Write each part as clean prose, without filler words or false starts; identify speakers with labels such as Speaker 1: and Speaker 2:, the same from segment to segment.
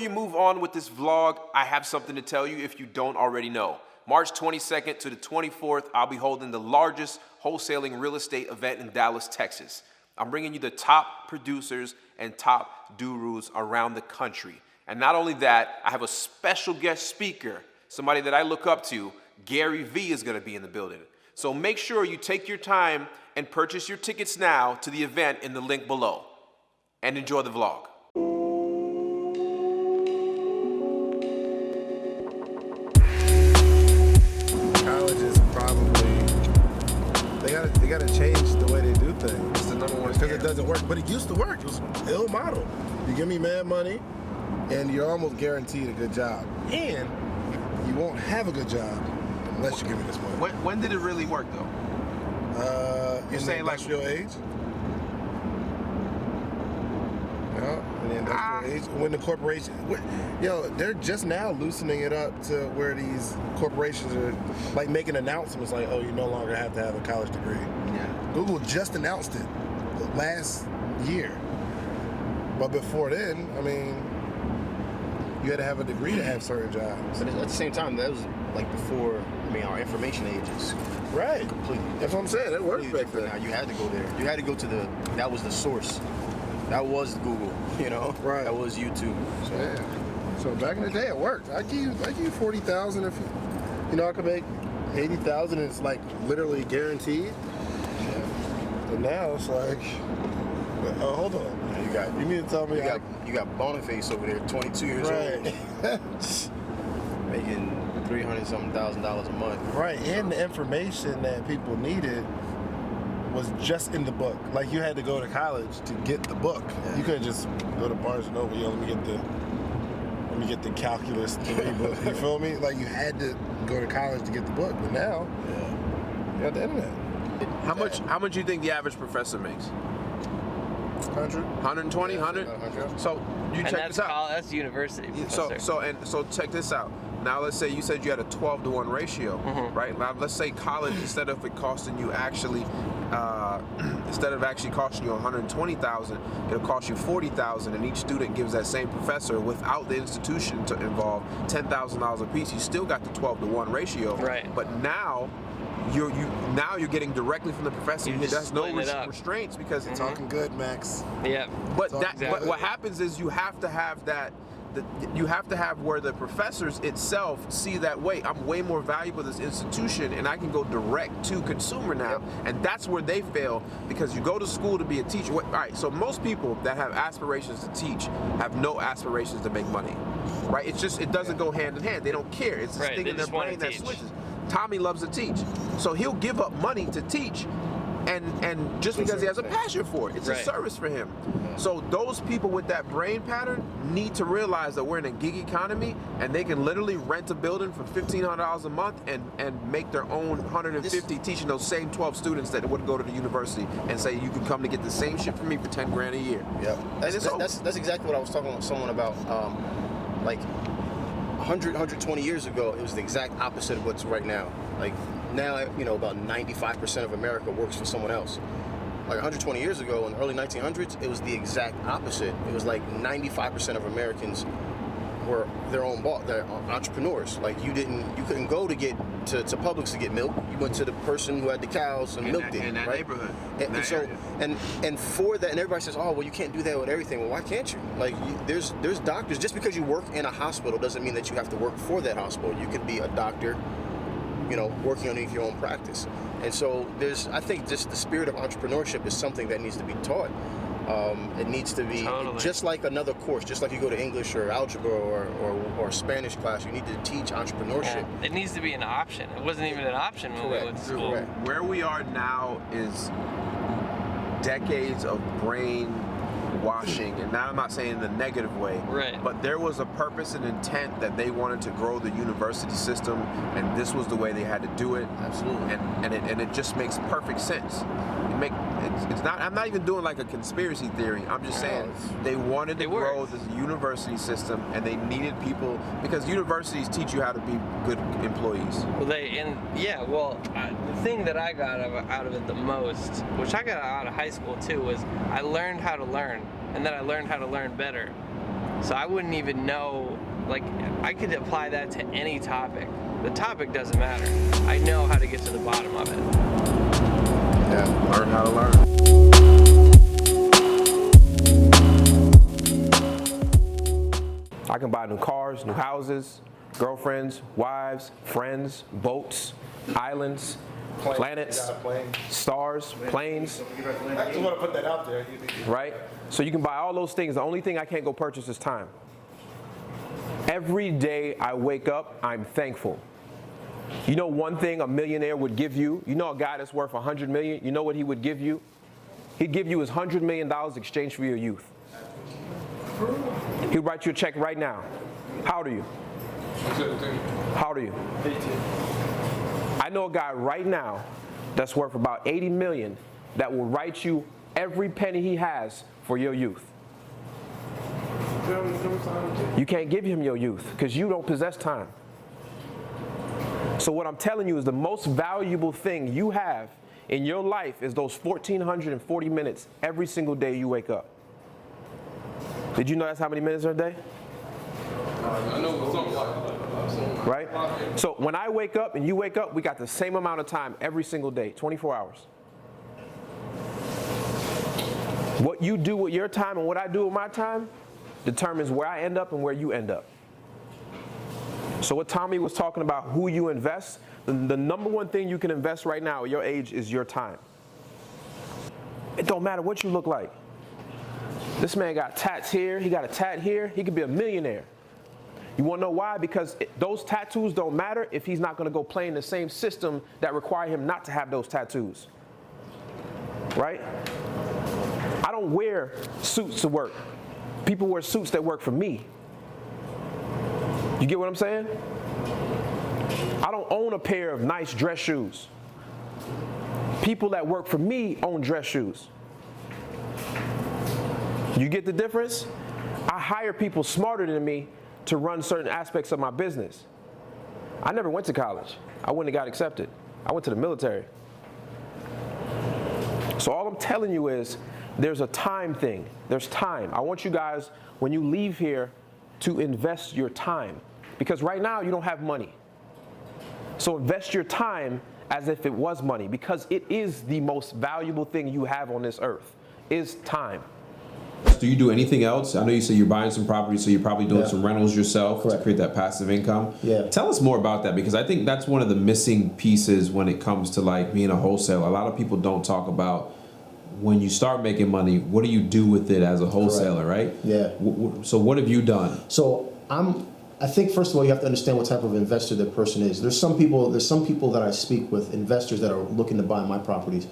Speaker 1: You move on with this vlog, I have something to tell you if you don't already know. March 22nd to the 24th, I'll be holding the largest wholesaling real estate event in Dallas, Texas. I'm bringing you the top producers and top gurus around the country. And not only that, I have a special guest speaker, somebody that I look up to. Gary V is gonna be in the building. So make sure you take your time and purchase your tickets now to the event in the link below. And enjoy the vlog.
Speaker 2: They gotta change the way they do things. It's the number one because it doesn't work. But it used to work. It was an ill model. You give me mad money, and you're almost guaranteed a good job. And you won't have a good job unless you give me this money.
Speaker 1: When did it really work though?
Speaker 2: In the industrial age. Yeah, in the industrial age. When the corporation, they're just now loosening it up to where these corporations are like making announcements like, oh, you no longer have to have a college degree. Yeah. Google just announced it last year. But before then, I mean, you had to have a degree to have certain jobs.
Speaker 3: But at the same time, that was like before, our information ages.
Speaker 2: Right.
Speaker 3: Completely.
Speaker 2: That's what I'm saying. It worked back then.
Speaker 3: Now you had to go there. You had to go to that was the source. That was Google, Right. That was YouTube. So.
Speaker 2: Yeah. So back in the day, it worked. I give you 40,000 if I could make 80,000 and it's like literally guaranteed. Yeah. But now it's like, oh, hold on. You mean to tell me
Speaker 3: you got Boniface over there, 22 years old, making $300-something thousand a month.
Speaker 2: Right, and the information that people needed was just in the book. Like you had to go to college to get the book. Yeah. You couldn't just go to Barnes and Noble. Let me get the calculus 3 book. You feel me? Like you had to go to college to get the book. But now, you got the internet.
Speaker 1: How much do you think the average professor makes?
Speaker 2: 100,
Speaker 1: 120, 100. So you check this out.
Speaker 4: That's university.
Speaker 1: So check this out. Now let's say you said you had a 12-to-1 ratio, right? Now let's say college, instead of costing you 120,000, it'll cost you 40,000, and each student gives that same professor without the institution to involve $10,000 a piece. You still got the 12-to-1 ratio,
Speaker 4: right?
Speaker 1: But now you're getting directly from the professor. There's no restraints because
Speaker 2: it's talking good, Max.
Speaker 4: Yeah.
Speaker 1: But what happens is you have to have that. You have to have where the professors itself see that, wait, I'm way more valuable to this institution and I can go direct to consumer now. Yep. And that's where they fail, because you go to school to be a teacher. All right, so most people that have aspirations to teach have no aspirations to make money, right? It's just, it doesn't go hand in hand. They don't care. It's this thing in their brain that switches. Tommy loves to teach, so he'll give up money to teach. And just because he has a passion for it, it's a service for him. So those people with that brain pattern need to realize that we're in a gig economy, and they can literally rent a building for $1,500 a month and make their own 150 teaching those same 12 students that would go to the university and say, you can come to get the same shit from me for 10 grand a year.
Speaker 3: Yeah, that's exactly what I was talking with someone about. Like 120 years ago, it was the exact opposite of what's right now. Like now, about 95% of America works for someone else. Like 120 years ago, in the early 1900s, it was the exact opposite. It was like 95% of Americans were their own boss. They're entrepreneurs. Like you couldn't go to Publix to get milk. You went to the person who had the cows and milked it,
Speaker 1: in that
Speaker 3: right?
Speaker 1: neighborhood.
Speaker 3: And for that, and everybody says, oh, well, you can't do that with everything. Well, why can't you? Like there's doctors. Just because you work in a hospital doesn't mean that you have to work for that hospital. You could be a doctor, working underneath your own practice. And so I think just the spirit of entrepreneurship is something that needs to be taught. It needs to be just like another course, just like you go to English or algebra or Spanish class, you need to teach entrepreneurship.
Speaker 4: Yeah, it needs to be an option. It wasn't even an option when we went to school.
Speaker 1: Where we are now is decades of brain washing, and now I'm not saying in the negative way, but there was a purpose and intent that they wanted to grow the university system, and this was the way they had to do it.
Speaker 3: Absolutely.
Speaker 1: And it just makes perfect sense. It's not. I'm not even doing like a conspiracy theory. I'm just saying they wanted to grow this university system, and they needed people, because universities teach you how to be good employees.
Speaker 4: Well, the thing that I got out of it the most, which I got out of high school too, was I learned how to learn, and then I learned how to learn better. So I wouldn't even know, like, I could apply that to any topic. The topic doesn't matter. I know how to get to the bottom of it.
Speaker 1: Yeah, learn how to learn. I can buy new cars, new houses, girlfriends, wives, friends, boats, islands, planets, stars, planes.
Speaker 2: I just want to put that out there.
Speaker 1: Right? So you can buy all those things. The only thing I can't go purchase is time. Every day I wake up, I'm thankful. You know one thing a millionaire would give you? You know a guy that's worth $100 million, you know what he would give you? He'd give you his $100 million in exchange for your youth. He'd write you a check right now. How old are you? How old are you? 18. I know a guy right now that's worth about $80 million that will write you every penny he has for your youth. You can't give him your youth because you don't possess time. So what I'm telling you is the most valuable thing you have in your life is those 1,440 minutes every single day you wake up. Did you know that's how many minutes are a day?
Speaker 5: I know something like that.
Speaker 1: Right? So when I wake up and you wake up, we got the same amount of time every single day, 24 hours. What you do with your time and what I do with my time determines where I end up and where you end up. So what Tommy was talking about, who you invest, the number one thing you can invest right now at your age is your time. It don't matter what you look like. This man got tats here, he got a tat here, he could be a millionaire. You want to know why? Because those tattoos don't matter if he's not going to go play in the same system that require him not to have those tattoos. Right? I don't wear suits to work. People wear suits that work for me. You get what I'm saying? I don't own a pair of nice dress shoes. People that work for me own dress shoes. You get the difference? I hire people smarter than me to run certain aspects of my business. I never went to college. I wouldn't have got accepted. I went to the military. So all I'm telling you is there's a time thing. There's time. I want you guys, when you leave here, to invest your time. Because right now you don't have money. So invest your time as if it was money, because it is the most valuable thing you have on this earth, is time.
Speaker 5: Do you do anything else? I know you said you're buying some property, so you're probably doing some rentals yourself to create that passive income.
Speaker 3: Yeah.
Speaker 5: Tell us more about that, because I think that's one of the missing pieces when it comes to like being a wholesaler. A lot of people don't talk about when you start making money, what do you do with it as a wholesaler, right?
Speaker 3: Yeah.
Speaker 5: So what have you done?
Speaker 3: So I think first of all you have to understand what type of investor that person is. There's some people that I speak with, investors that are looking to buy my properties,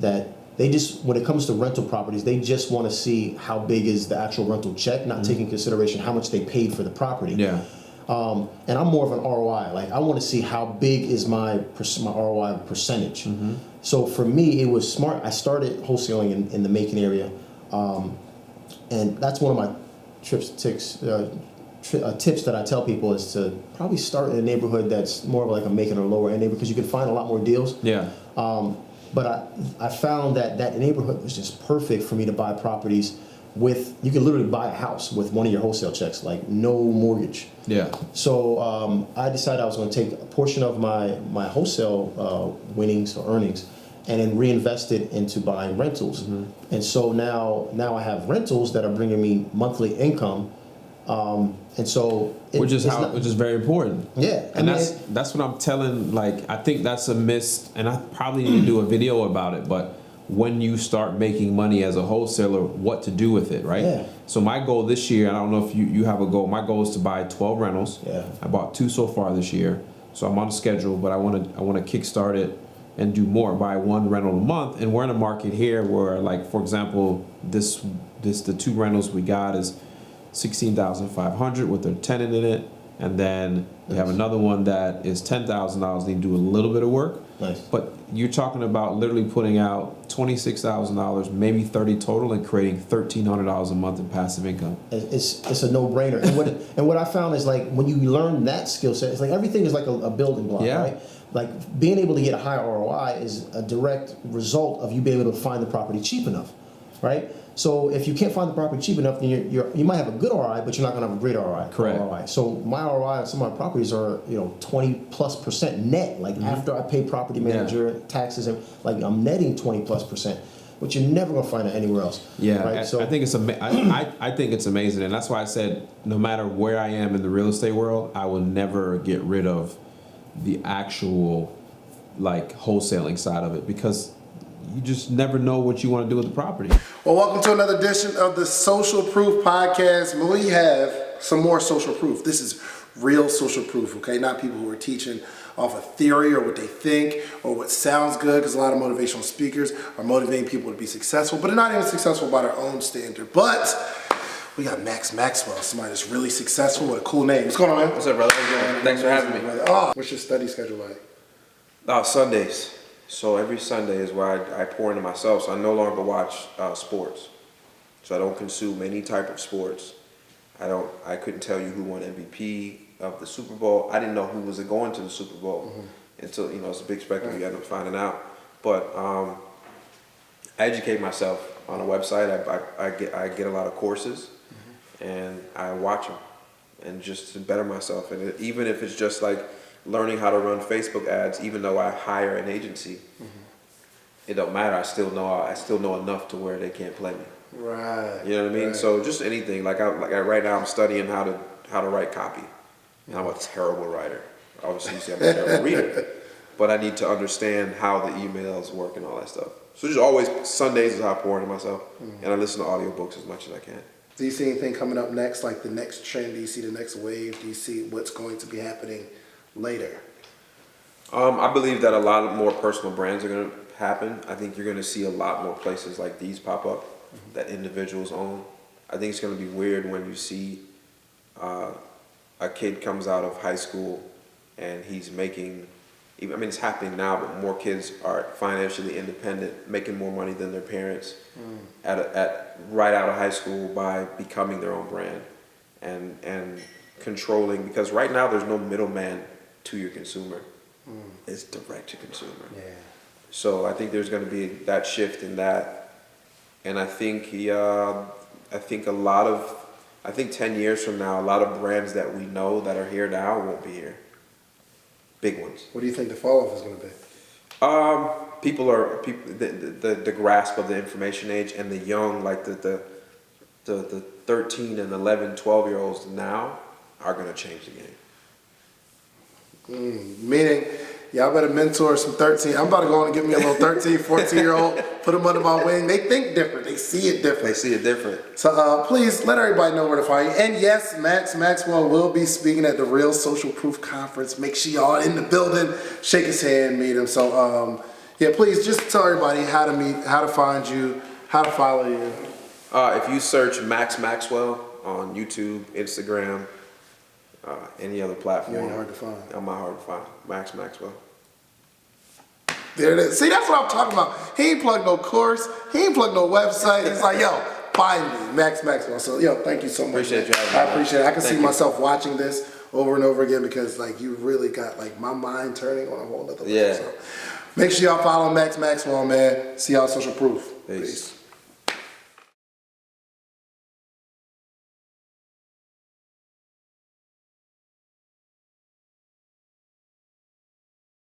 Speaker 3: that they just, when it comes to rental properties, they just want to see how big is the actual rental check, not taking into consideration how much they paid for the property.
Speaker 5: Yeah.
Speaker 3: And I'm more of an ROI. Like I want to see how big is my ROI percentage. Mm-hmm. So for me, it was smart. I started wholesaling in the Macon area, and that's one of my tips that I tell people is to probably start in a neighborhood that's more of like a Macon or lower end neighborhood, because you can find a lot more deals.
Speaker 5: Yeah.
Speaker 3: But I found that neighborhood was just perfect for me to buy properties with. You can literally buy a house with one of your wholesale checks, like no mortgage.
Speaker 5: Yeah.
Speaker 3: So I decided I was going to take a portion of my wholesale winnings or earnings and then reinvest it into buying rentals. Mm-hmm. And so now I have rentals that are bringing me monthly income. And so
Speaker 5: which is very important.
Speaker 3: Yeah.
Speaker 5: And that's what I'm telling, like, I think that's a miss, and I probably need to do a video about it, but when you start making money as a wholesaler, what to do with it, right?
Speaker 3: Yeah.
Speaker 5: So my goal this year, I don't know if you have a goal, my goal is to buy 12 rentals.
Speaker 3: Yeah.
Speaker 5: I bought 2 so far this year, so I'm on a schedule, but I want to kickstart it and do more, buy 1 rental a month. And we're in a market here where, like, for example, the 2 rentals we got is $16,500 with a tenant in it, and then we have another one that is $10,000. They do a little bit of work.
Speaker 3: Nice.
Speaker 5: But you're talking about literally putting out $26,000, maybe $30 total, and creating $1,300 a month in passive income.
Speaker 3: It's a no-brainer. And what I found is, like, when you learn that skill set, it's like everything is like a building block, right? Like being able to get a high ROI is a direct result of you being able to find the property cheap enough, right?
Speaker 6: So if you can't find the property cheap enough, then you might have a good ROI, but you're not going to have a great ROI.
Speaker 5: Correct.
Speaker 6: ROI. So my ROI on some of my properties are 20+% net. Like after I pay property manager taxes, and like I'm netting 20+%, which you're never going to find it anywhere else.
Speaker 5: Yeah,
Speaker 6: right?
Speaker 5: I think it's I think it's amazing, and that's why I said no matter where I am in the real estate world, I will never get rid of the actual like wholesaling side of it, because you just never know what you want to do with the property.
Speaker 2: Well, welcome to another edition of the Social Proof Podcast. We have some more social proof. This is real social proof, okay? Not people who are teaching off a theory or what they think or what sounds good, because a lot of motivational speakers are motivating people to be successful, but they're not even successful by their own standard. But we got Maxwell, somebody that's really successful with a cool name. What's going on, man?
Speaker 7: What's up, brother? How you doing? Thanks for having me.
Speaker 2: Oh, what's your study schedule like?
Speaker 7: Sundays. So every Sunday is where I pour into myself. So I no longer watch sports. So I don't consume any type of sports. I couldn't tell you who won MVP of the Super Bowl. I didn't know who was going to the Super Bowl until, it's a big spectacle. You end up finding out. But I educate myself on a website. I get a lot of courses, and I watch them, and just to better myself. And even if it's just like learning how to run Facebook ads, even though I hire an agency, it don't matter. I still know enough to where they can't play me.
Speaker 2: Right.
Speaker 7: You know what I mean?
Speaker 2: Right.
Speaker 7: So just anything. Like right now, I'm studying how to write copy, and I'm a terrible writer. Obviously, you see, I'm a terrible reader, but I need to understand how the emails work and all that stuff. So just always Sundays is how I pour into myself, and I listen to audiobooks as much as I can.
Speaker 2: Do you see anything coming up next, like the next trend? Do you see the next wave? Do you see what's going to be happening later?
Speaker 7: I believe that a lot more personal brands are going to happen. I think you're going to see a lot more places like these pop up that individuals own. I think it's going to be weird when you see a kid comes out of high school and he's making, it's happening now, but more kids are financially independent, making more money than their parents at right out of high school by becoming their own brand and controlling, because right now there's no middleman to your consumer. It's direct to consumer.
Speaker 2: Yeah.
Speaker 7: So I think there's going to be that shift in that, and I think 10 years from now, a lot of brands that we know that are here now won't be here. Big ones.
Speaker 2: What do you think the fall off is going to be?
Speaker 7: The grasp of the information age, and the young, like the 13 and 11, 12-year-olds now are going to change the game.
Speaker 2: Meaning, y'all better mentor some 13. I'm about to go on and get me a little 13, 14-year-old, put them under my wing. They think different. They see it different.
Speaker 7: They see it different.
Speaker 2: So please let everybody know where to find you. And yes, Maxwell will be speaking at the Real Social Proof Conference. Make sure y'all in the building, shake his hand, meet him. So please just tell everybody how to meet, how to find you, how to follow you.
Speaker 7: If you search Maxwell on YouTube, Instagram, any other platform.
Speaker 2: You ain't hard to find.
Speaker 7: I'm not hard to find. Maxwell.
Speaker 2: There it is. See, that's what I'm talking about. He ain't plugged no course. He ain't plugged no website. He's like, yo, find me, Maxwell. So, thank you so much.
Speaker 7: Appreciate you having me.
Speaker 2: I appreciate it. I can
Speaker 7: Thank
Speaker 2: see
Speaker 7: you.
Speaker 2: myself watching this over and over again, because like you really got like my mind turning on a whole other level.
Speaker 7: Yeah.
Speaker 2: So make sure y'all follow Maxwell, man. See y'all Social Proof.
Speaker 7: Peace.
Speaker 2: Peace.